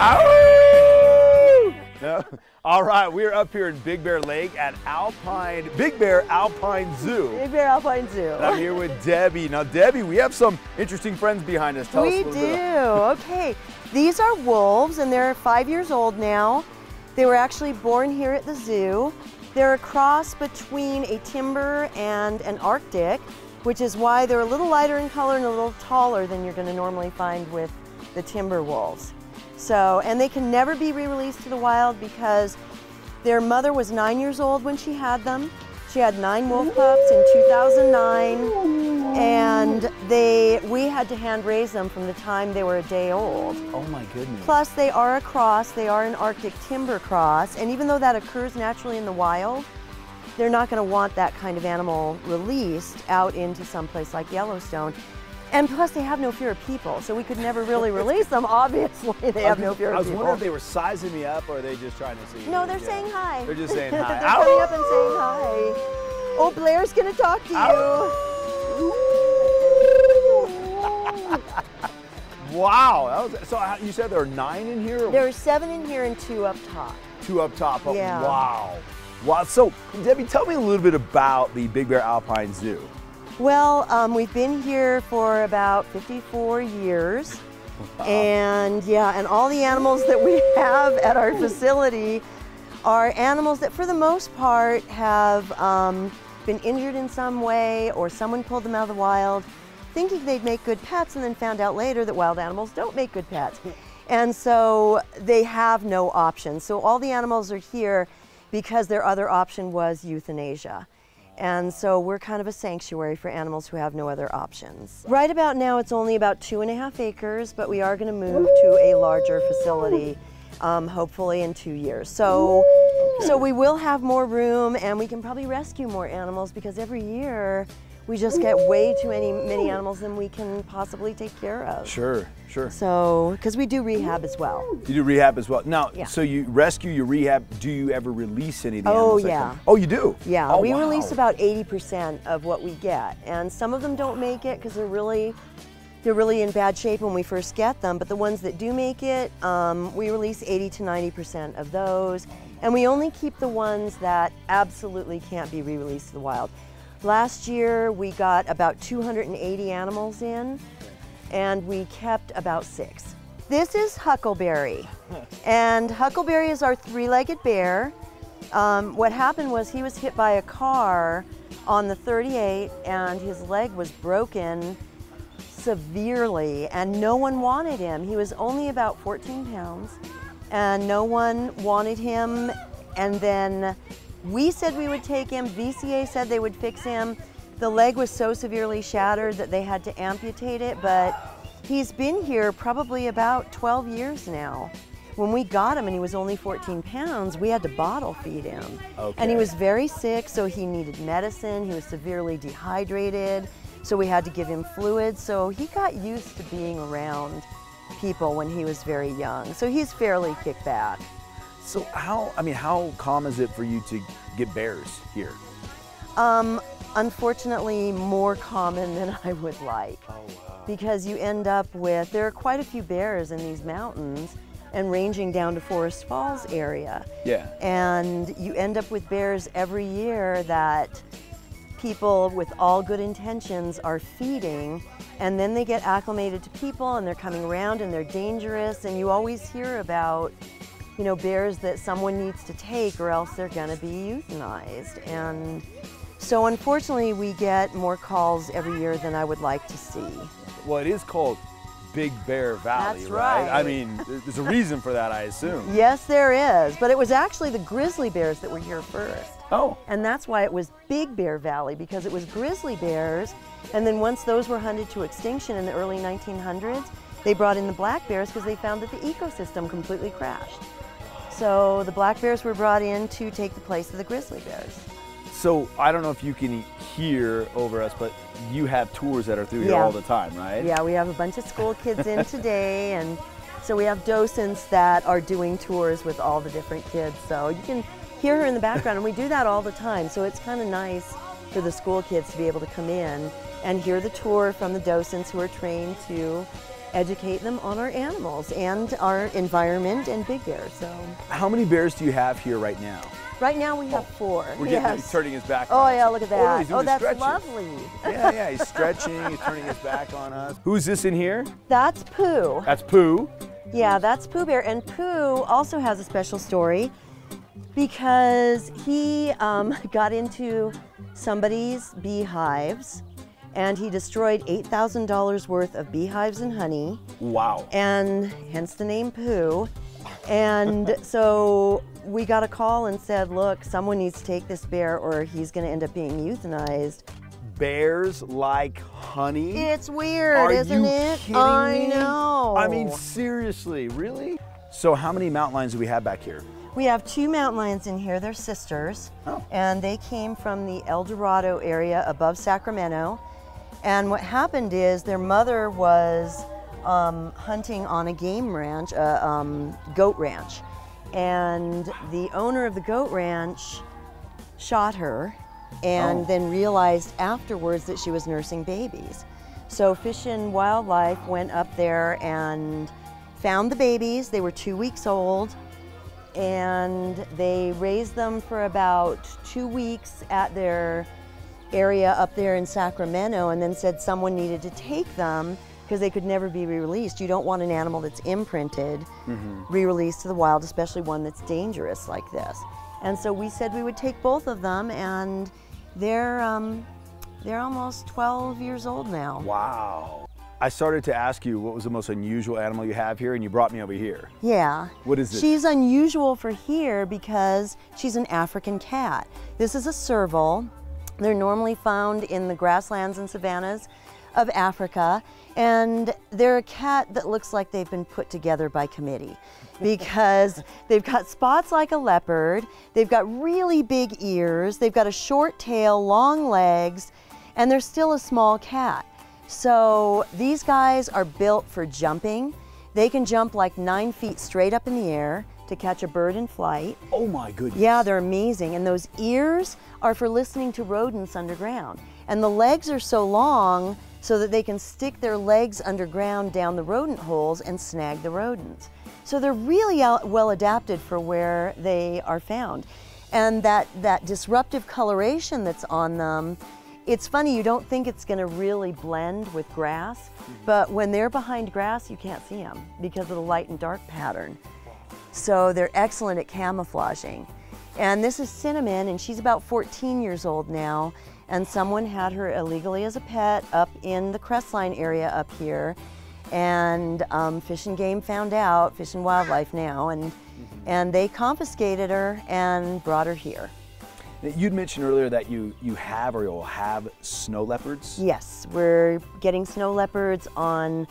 Ow! No. All right, we're up here in Big Bear Lake at Big Bear Alpine Zoo. Big Bear Alpine Zoo. And I'm here with Debbie. Now, Debbie, we have some interesting friends behind us. Tell us a little bit. Okay. These are wolves, and they're 5 years old now. They were actually born here at the zoo. They're a cross between a timber and an Arctic, which is why they're a little lighter in color and a little taller than you're going to normally find with the timber wolves. So, and they can never be re-released to the wild because their mother was 9 years old when she had them. She had 9 wolf pups in 2009, and we had to hand raise them from the time they were a day old. Oh my goodness. Plus they are a cross, they are an Arctic timber cross, and even though that occurs naturally in the wild, they're not going to want that kind of animal released out into some place like Yellowstone. And plus they have no fear of people, so we could never really release them. Obviously they have no fear of people. I was wondering if they were sizing me up or are they just trying to see? No, they're saying hi. They're just saying hi. They're coming up and saying hi. Oh, Blair's going to talk to you. Wow. So you said there are 9 in here? There are 7 in here and 2 up top. 2 up top. Yeah. Wow. Wow. So, Debbie, tell me a little bit about the Big Bear Alpine Zoo. Well, we've been here for about 54 years. Wow. And yeah, and all the animals that we have at our facility are animals that for the most part have been injured in some way, or someone pulled them out of the wild thinking they'd make good pets and then found out later that wild animals don't make good pets. And so they have no option. So all the animals are here because their other option was euthanasia. And so we're kind of a sanctuary for animals who have no other options. Right about now it's only about 2.5 acres, but we are going to move to a larger facility hopefully in 2 years. So we will have more room and we can probably rescue more animals because every year we just get way too many animals than we can possibly take care of. Sure, sure. So, because we do rehab as well. You do rehab as well. Now, yeah. So you rescue, you rehab, do you ever release any of the animals? Oh, yeah. Oh, you do? Yeah, oh, we wow. release about 80% of what we get. And some of them don't make it because they're really in bad shape when we first get them. But the ones that do make it, we release 80 to 90% of those. And we only keep the ones that absolutely can't be re-released to the wild. Last year we got about 280 animals in, and we kept about 6. This is Huckleberry, and Huckleberry is our 3-legged bear. What happened was he was hit by a car on the 38 and his leg was broken severely and no one wanted him. He was only about 14 pounds and no one wanted him, and then we said we would take him, VCA said they would fix him. The leg was so severely shattered that they had to amputate it, but he's been here probably about 12 years now. When we got him and he was only 14 pounds, we had to bottle feed him. Okay. And he was very sick, so he needed medicine. He was severely dehydrated, so we had to give him fluids. So he got used to being around people when he was very young. So he's fairly kicked back. So how common is it for you to get bears here? Unfortunately, more common than I would like. Oh, wow. Because you end up with, there are quite a few bears in these mountains and ranging down to Forest Falls area. Yeah. And you end up with bears every year that people with all good intentions are feeding, and then they get acclimated to people and they're coming around and they're dangerous, and you always hear about bears that someone needs to take or else they're going to be euthanized. And so unfortunately we get more calls every year than I would like to see. Well, it is called Big Bear Valley, That's right? I mean, there's a reason for that, I assume. Yes, there is, but it was actually the grizzly bears that were here first. Oh. And that's why it was Big Bear Valley, because it was grizzly bears, and then once those were hunted to extinction in the early 1900s, they brought in the black bears because they found that the ecosystem completely crashed. So the black bears were brought in to take the place of the grizzly bears. So I don't know if you can hear over us, but you have tours that are through here all the time, right? Yeah, we have a bunch of school kids in today, and so we have docents that are doing tours with all the different kids. So you can hear her in the background, and we do that all the time. So it's kind of nice for the school kids to be able to come in and hear the tour from the docents who are trained to educate them on our animals and our environment and Big Bear. So How many bears do you have here right now? right now we have 4. We're getting, he's turning his back Oh on yeah, us. look at Oh, that. he's doing the That's stretching. lovely. Yeah, he's stretching, he's turning his back on us. Who's this in here? That's Pooh. That's Pooh. Yeah, that's Pooh Bear. And Pooh also has a special story because he got into somebody's beehives and he destroyed $8,000 worth of beehives and honey. Wow. And hence the name Pooh. And so we got a call and said, look, someone needs to take this bear or he's going to end up being euthanized. Bears like honey? It's weird, Are isn't you it? kidding I me? know. I mean, seriously, really? So how many mountain lions do we have back here? We have 2 mountain lions in here. They're sisters. Oh. And they came from the El Dorado area above Sacramento. And what happened is their mother was hunting on a game ranch, goat ranch. And the owner of the goat ranch shot her and then realized afterwards that she was nursing babies. So Fish and Wildlife went up there and found the babies. They were 2 weeks old and they raised them for about 2 weeks at their area up there in Sacramento and then said someone needed to take them because they could never be re-released. You don't want an animal that's imprinted re-released to the wild, especially one that's dangerous like this. And so we said we would take both of them, and they're almost 12 years old now. Wow. I started to ask you what was the most unusual animal you have here, and you brought me over here. Yeah. What is it? She's unusual for here because she's an African cat. This is a serval. They're normally found in the grasslands and savannas of Africa, and they're a cat that looks like they've been put together by committee because they've got spots like a leopard, they've got really big ears, they've got a short tail, long legs, and they're still a small cat. So these guys are built for jumping. They can jump like 9 feet straight up in the air to catch a bird in flight. Oh my goodness. Yeah, they're amazing. And those ears are for listening to rodents underground. And the legs are so long so that they can stick their legs underground down the rodent holes and snag the rodents. So they're really well adapted for where they are found. And that disruptive coloration that's on them, it's funny, you don't think it's going to really blend with grass, but when they're behind grass, you can't see them because of the light and dark pattern. So they're excellent at camouflaging. And this is Cinnamon, and she's about 14 years old now, and someone had her illegally as a pet up in the Crestline area up here, and Fish and Game found out, Fish and Wildlife now, and they confiscated her and brought her here. You'd mentioned earlier that you have or you'll have snow leopards. Yes, we're getting snow leopards on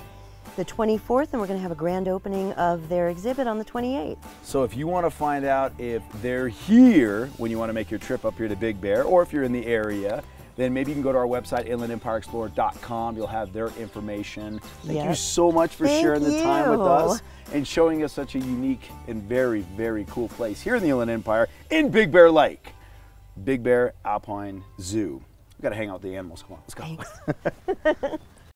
the 24th, and we're going to have a grand opening of their exhibit on the 28th. So if you want to find out if they're here when you want to make your trip up here to Big Bear, or if you're in the area, then maybe you can go to our website, inlandempireexplorer.com. You'll have their information. Thank you so much for sharing the time with us and showing us such a unique and very, very cool place here in the Inland Empire in Big Bear Lake. Big Bear Alpine Zoo. We've got to hang out with the animals. Come on, let's go. Thanks.